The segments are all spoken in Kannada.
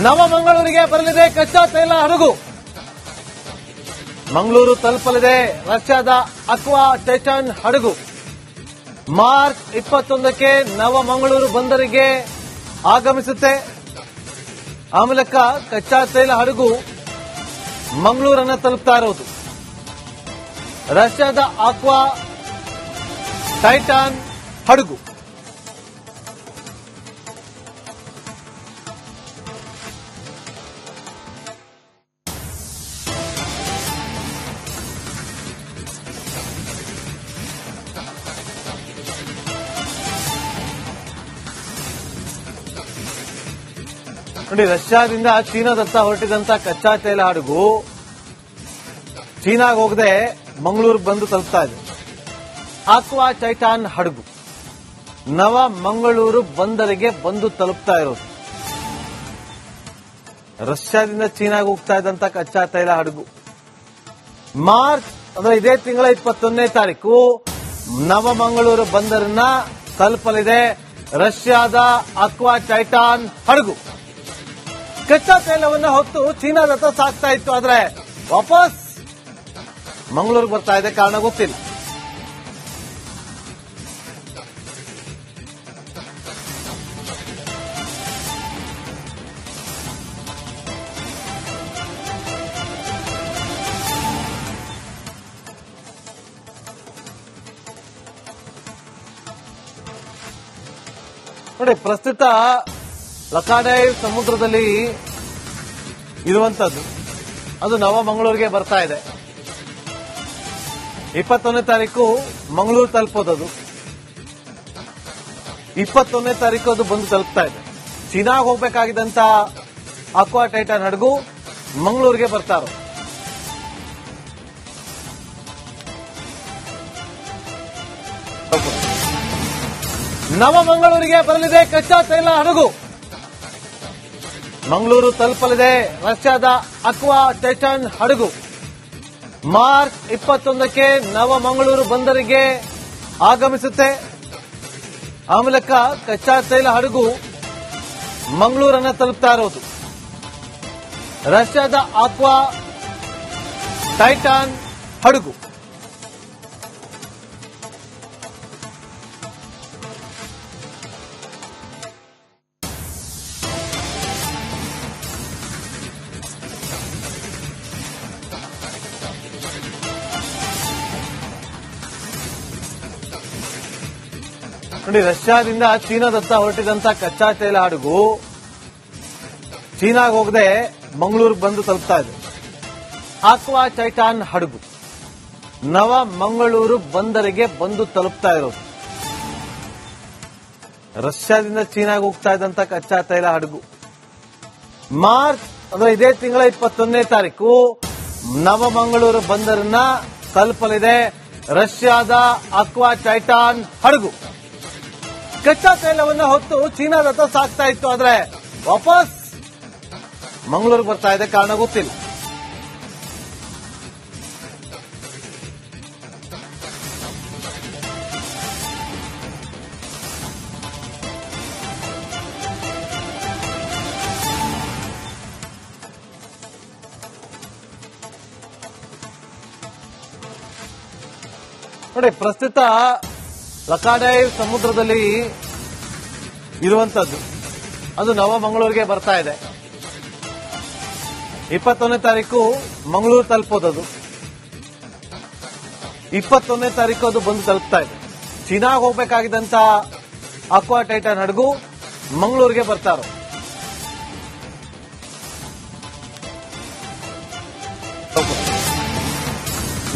ನವಮಂಗಳೂರಿಗೆ ಬರಲಿದೆ ಕಚ್ಚಾ ತೈಲ ಹಡಗು. ಮಂಗಳೂರು ತಲುಪಲಿದೆ ರಷ್ಯಾದ ಅಕ್ವಾ ಟೈಟಾನ್ ಹಡಗು. ಮಾರ್ಚ್ 21ಕ್ಕೆ ನವಮಂಗಳೂರು ಬಂದರಿಗೆ ಆಗಮಿಸುತ್ತೆ. ಆ ಮೂಲಕ ಕಚ್ಚಾ ತೈಲ ಹಡಗು ಮಂಗಳೂರನ್ನ ತಲುಪ್ತಾ ಇರೋದು. ರಷ್ಯಾದ ಅಕ್ವಾ ಟೈಟಾನ್ ಹಡಗು. ನೋಡಿ, ರಷ್ಯಾದಿಂದ ಚೀನಾದತ್ತ ಹೊರಟಿದಂತ ಕಚ್ಚಾ ತೈಲ ಹಡಗು ಚೀನಾಗ ಹೋಗದೆ ಮಂಗಳೂರಿಗೆ ಬಂದು ತಲುಪ್ತಾ ಇದೆ. ಅಕ್ವಾ ಟೈಟಾನ್ ಹಡಗು ನವ ಮಂಗಳೂರು ಬಂದರಿಗೆ ಬಂದು ತಲುಪ್ತಾ ಇರೋದು. ರಷ್ಯಾದಿಂದ ಚೀನಾಗ ಹೋಗ್ತಾ ಇದ್ದಂತ ಕಚ್ಚಾ ತೈಲ ಹಡಗು ಮಾರ್ಚ್ ಅಂದ್ರೆ ಇದೇ ತಿಂಗಳ 21ನೇ ತಾರೀಕು ನವಮಂಗಳೂರು ಬಂದರನ್ನ ತಲುಪಲಿದೆ ರಷ್ಯಾದ ಅಕ್ವಾ ಟೈಟಾನ್ ಹಡಗು. ಕಚ್ಚಾ ತೈಲವನ್ನು ಹೊತ್ತು ಚೀನಾದತ್ತ ಸಾಗ್ತಾ ಇತ್ತು, ಆದ್ರೆ ವಾಪಸ್ ಮಂಗಳೂರಿಗೆ ಬರ್ತಾ ಇದೆ. ಕಾರಣ ಗೊತ್ತಿಲ್ಲ. ನೋಡಿ, ಪ್ರಸ್ತುತ ಲಕಾಡೈವ್ ಸಮುದ್ರದಲ್ಲಿ ಇರುವಂತದ್ದು ಅದು ನವಮಂಗಳೂರಿಗೆ ಬರ್ತಾ ಇದೆ. 21ನೇ ತಾರೀಕು ಮಂಗಳೂರು ತಲುಪೋದದು. 21ನೇ ತಾರೀಕು ಅದು ಬಂದು ತಲುಪ್ತಾ ಇದೆ. ಚೀನಾಗ ಹೋಗ್ಬೇಕಾಗಿದ್ದಂತ ಅಕ್ವಾ ಟೈಟಾನ್ ಹಡಗು ಮಂಗಳೂರಿಗೆ ಬರ್ತಾರೋ. ನವಮಂಗಳೂರಿಗೆ ಬರಲಿದೆ ಕಚ್ಚಾ ತೈಲ ಹಡಗು. ಮಂಗಳೂರು ತಲುಪಲಿದೆ ರಷ್ಯಾದ ಅಕ್ವಾ ಟೈಟಾನ್ ಹಡಗು. ಮಾರ್ಚ್ 21ಕ್ಕೆ ನವಮಂಗಳೂರು ಬಂದರಿಗೆ ಆಗಮಿಸುತ್ತೆ. ಆ ಮೂಲಕ ಕಚ್ಚಾ ತೈಲ ಹಡಗು ಮಂಗಳೂರನ್ನ ತಲುಪ್ತಾ ಇರೋದು. ರಷ್ಯಾದ ಅಕ್ವಾ ಟೈಟಾನ್ ಹಡಗು. ನೋಡಿ, ರಷ್ಯಾದಿಂದ ಚೀನಾದತ್ತ ಹೊರಟಿದಂತ ಕಚ್ಚಾ ತೈಲ ಹಡಗು ಚೀನಾಗ ಹೋಗದೆ ಮಂಗಳೂರಿಗೆ ಬಂದು ತಲುಪ್ತಾ ಇದೆ. ಅಕ್ವಾ ಟೈಟಾನ್ ಹಡಗು ನವ ಮಂಗಳೂರು ಬಂದರಿಗೆ ಬಂದು ತಲುಪ್ತಾ ಇರೋದು. ರಷ್ಯಾದಿಂದ ಚೀನಾಗ ಹೋಗ್ತಾ ಇದ್ದಂತ ಕಚ್ಚಾ ತೈಲ ಹಡಗು ಮಾರ್ಚ್ ಅಂದ್ರೆ ಇದೇ ತಿಂಗಳ 21ನೇ ತಾರೀಕು ನವಮಂಗಳೂರು ಬಂದರನ್ನ ತಲುಪಲಿದೆ ರಷ್ಯಾದ ಅಕ್ವಾ ಟೈಟಾನ್ ಹಡಗು. ಕಚ್ಚಾ ತೈಲವನ್ನು ಹೊತ್ತು ಚೀನಾದತ್ತ ಸಾಗ್ತಾ ಇತ್ತು, ಆದ್ರೆ ವಾಪಸ್ ಮಂಗಳೂರಿಗೆ ಬರ್ತಾ ಇದೆ. ಕಾರಣ ಗೊತ್ತಿಲ್ಲ. ನೋಡಿ, ಪ್ರಸ್ತುತ ಲಕಾಡೈವ್ ಸಮುದ್ರದಲ್ಲಿ ಇರುವಂತದ್ದು ಅದು ನವಮಂಗಳೂರಿಗೆ ಬರ್ತಾ ಇದೆ. 21ನೇ ತಾರೀಕು ಮಂಗಳೂರು ತಲುಪೋದದು. 21ನೇ ತಾರೀಕು ಅದು ಬಂದು ತಲುಪ್ತಾ ಇದೆ. ಚೀನಾಗ ಹೋಗ್ಬೇಕಾಗಿದ್ದಂತ ಅಕ್ವಾ ಟೈಟಾನ್ ಹಡಗು ಮಂಗಳೂರಿಗೆ ಬರ್ತಾರೋ.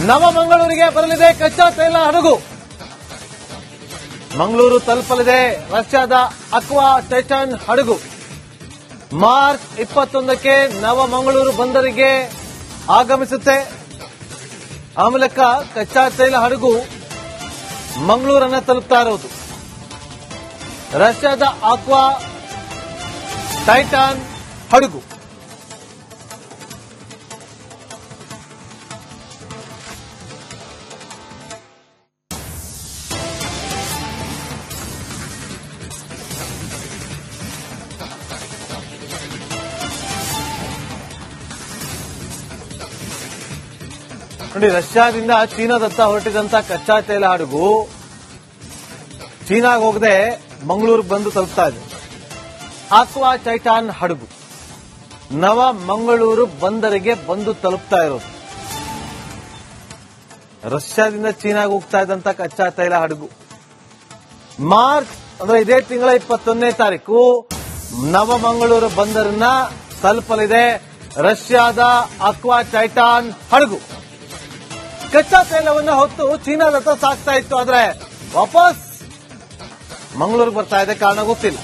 ನವಮಂಗಳೂರಿಗೆ ಬರಲಿದೆ ಕಚ್ಚಾ ತೈಲ ಹಡಗು. ಮಂಗಳೂರು ತಲುಪಲಿದೆ ರಷ್ಯಾದ ಅಕ್ವಾ ಟೈಟಾನ್ ಹಡಗು. ಮಾರ್ಚ್ 21ಕ್ಕೆ ನವಮಂಗಳೂರು ಬಂದರಿಗೆ ಆಗಮಿಸುತ್ತೆ. ಆ ಮೂಲಕ ಕಚ್ಚಾ ತೈಲ ಹಡಗು ಮಂಗಳೂರನ್ನ ತಲುಪ್ತಾ ಇರೋದು. ರಷ್ಯಾದ ಅಕ್ವಾ ಟೈಟಾನ್ ಹಡಗು. ನೋಡಿ, ರಷ್ಯಾದಿಂದ ಚೀನಾದತ್ತ ಹೊರಟಿದಂತ ಕಚ್ಚಾ ತೈಲ ಹಡಗು ಚೀನಾಗ ಹೋಗದೆ ಮಂಗಳೂರಿಗೆ ಬಂದು ತಲುಪ್ತಾ ಇದೆ. ಆಕ್ವಾ ಟೈಟಾನ್ ಹಡಗು ನವ ಮಂಗಳೂರು ಬಂದರಿಗೆ ಬಂದು ತಲುಪ್ತಾ ಇರೋದು. ರಷ್ಯಾದಿಂದ ಚೀನಾಗ ಹೋಗ್ತಾ ಇದ್ದಂತ ಕಚ್ಚಾ ತೈಲ ಹಡಗು ಮಾರ್ಚ್ ಅಂದ್ರೆ ಇದೇ ತಿಂಗಳ 21ನೇ ತಾರೀಕು ನವಮಂಗಳೂರು ಬಂದರನ್ನ ತಲುಪಲಿದೆ ರಷ್ಯಾದ ಅಕ್ವಾ ಟೈಟಾನ್ ಹಡಗು. ಕಚ್ಚಾ ತೈಲವನ್ನು ಹೊತ್ತು ಚೀನಾದತ್ತ ಸಾಗ್ತಾ ಇತ್ತು, ಆದ್ರೆ ವಾಪಸ್ ಮಂಗಳೂರಿಗೆ ಬರ್ತಾ ಇದೆ, ಕಾರಣ ಗೊತ್ತಿಲ್ಲ.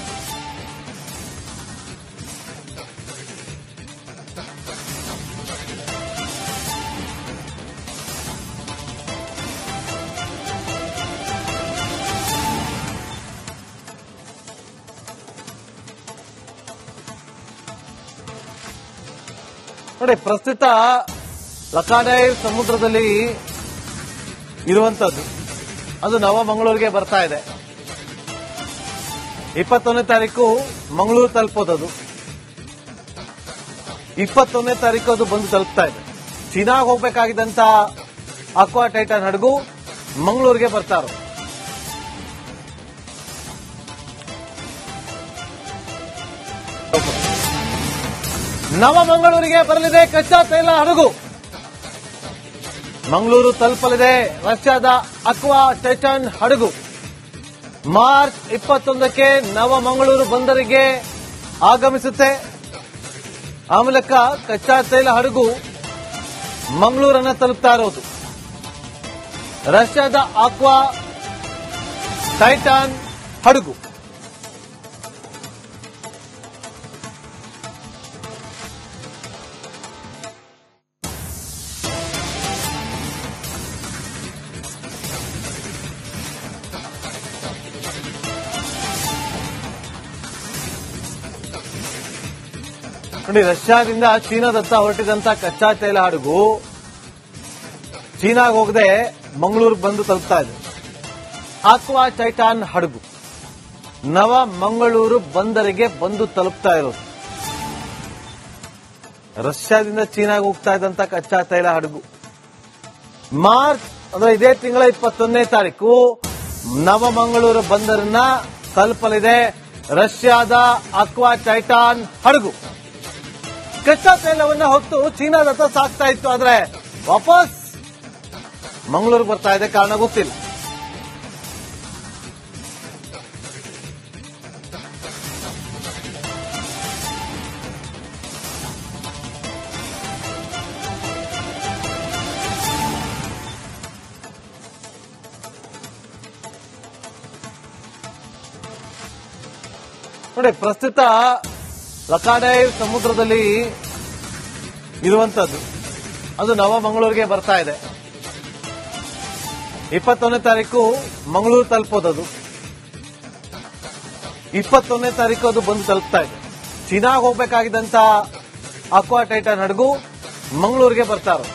ನೋಡಿ, ಪ್ರಸ್ತುತ ಲಕಾಡೈವ್ ಸಮುದ್ರದಲ್ಲಿ ಇರುವಂತದ್ದು, ಅದು ನವಮಂಗಳೂರಿಗೆ ಬರ್ತಾ ಇದೆ. 21ನೇ ತಾರೀಕು ಮಂಗಳೂರು ತಲುಪೋದದು, 21ನೇ ತಾರೀಕು ಅದು ಬಂದು ತಲುಪ್ತಾ ಇದೆ. ಚೀನಾಗ ಹೋಗ್ಬೇಕಾಗಿದ್ದಂತ ಅಕ್ವಾ ಟೈಟಾನ್ ಹಡಗು ಮಂಗಳೂರಿಗೆ ಬರ್ತಾ ಇರೋದು. ನವಮಂಗಳೂರಿಗೆ ಬರಲಿದೆ ಕಚ್ಚಾ ತೈಲ ಹಡಗು. ಮಂಗಳೂರು ತಲುಪಲಿದೆ ರಷ್ಯಾದ ಅಕ್ವಾ ಟೈಟಾನ್ ಹಡಗು. ಮಾರ್ಚ್ 21ಕ್ಕೆ ನವಮಂಗಳೂರು ಬಂದರಿಗೆ ಆಗಮಿಸುತ್ತೆ. ಆ ಮೂಲಕ ಕಚ್ಚಾ ತೈಲ ಹಡಗು ಮಂಗಳೂರನ್ನ ತಲುಪ್ತಾ ಇರೋದು. ರಷ್ಯಾದ ಅಕ್ವಾ ಟೈಟಾನ್ ಹಡಗು. ನೋಡಿ, ರಷ್ಯಾದಿಂದ ಚೀನಾದತ್ತ ಹೊರಟಿದಂತ ಕಚ್ಚಾ ತೈಲ ಹಡಗು ಚೀನಾಗ ಹೋಗದೆ ಮಂಗಳೂರಿಗೆ ಬಂದು ತಲುಪ್ತಾ ಇದೆ. ಆಕ್ವಾ ಟೈಟಾನ್ ಹಡಗು ನವ ಮಂಗಳೂರು ಬಂದರಿಗೆ ಬಂದು ತಲುಪ್ತಾ ಇರೋದು. ರಷ್ಯಾದಿಂದ ಚೀನಾಗ ಹೋಗ್ತಾ ಇದ್ದಂತ ಕಚ್ಚಾ ತೈಲ ಹಡಗು ಮಾರ್ಚ್ ಅಂದ್ರೆ ಇದೇ ತಿಂಗಳ 21ನೇ ತಾರೀಕು ನವಮಂಗಳೂರು ಬಂದರನ್ನ ತಲುಪಲಿದೆ ರಷ್ಯಾದ ಅಕ್ವಾ ಟೈಟಾನ್ ಹಡಗು. ಕಚ್ಚಾ ತೈಲವನ್ನು ಹೊತ್ತು ಚೀನಾದತ್ತ ಸಾಗ್ತಾ ಇತ್ತು, ಆದ್ರೆ ವಾಪಸ್ ಮಂಗಳೂರಿಗೆ ಬರ್ತಾ ಇದೆ, ಕಾರಣ ಗೊತ್ತಿಲ್ಲ. ನೋಡಿ, ಪ್ರಸ್ತುತ ಲಕಾಡೈವ್ ಸಮುದ್ರದಲ್ಲಿ ಇರುವಂತದ್ದು, ಅದು ನವಮಂಗಳೂರಿಗೆ ಬರ್ತಾ ಇದೆ. 21ನೇ ತಾರೀಕು ಮಂಗಳೂರು ತಲುಪೋದದು, 21ನೇ ತಾರೀಕು ಅದು ಬಂದು ತಲುಪ್ತಾ ಇದೆ. ಚೀನಾಗ ಹೋಗ್ಬೇಕಾಗಿದ್ದಂತ ಅಕ್ವಾ ಟೈಟಾನ್ ಹಡಗು ಮಂಗಳೂರಿಗೆ ಬರ್ತಾ ಇರೋದು.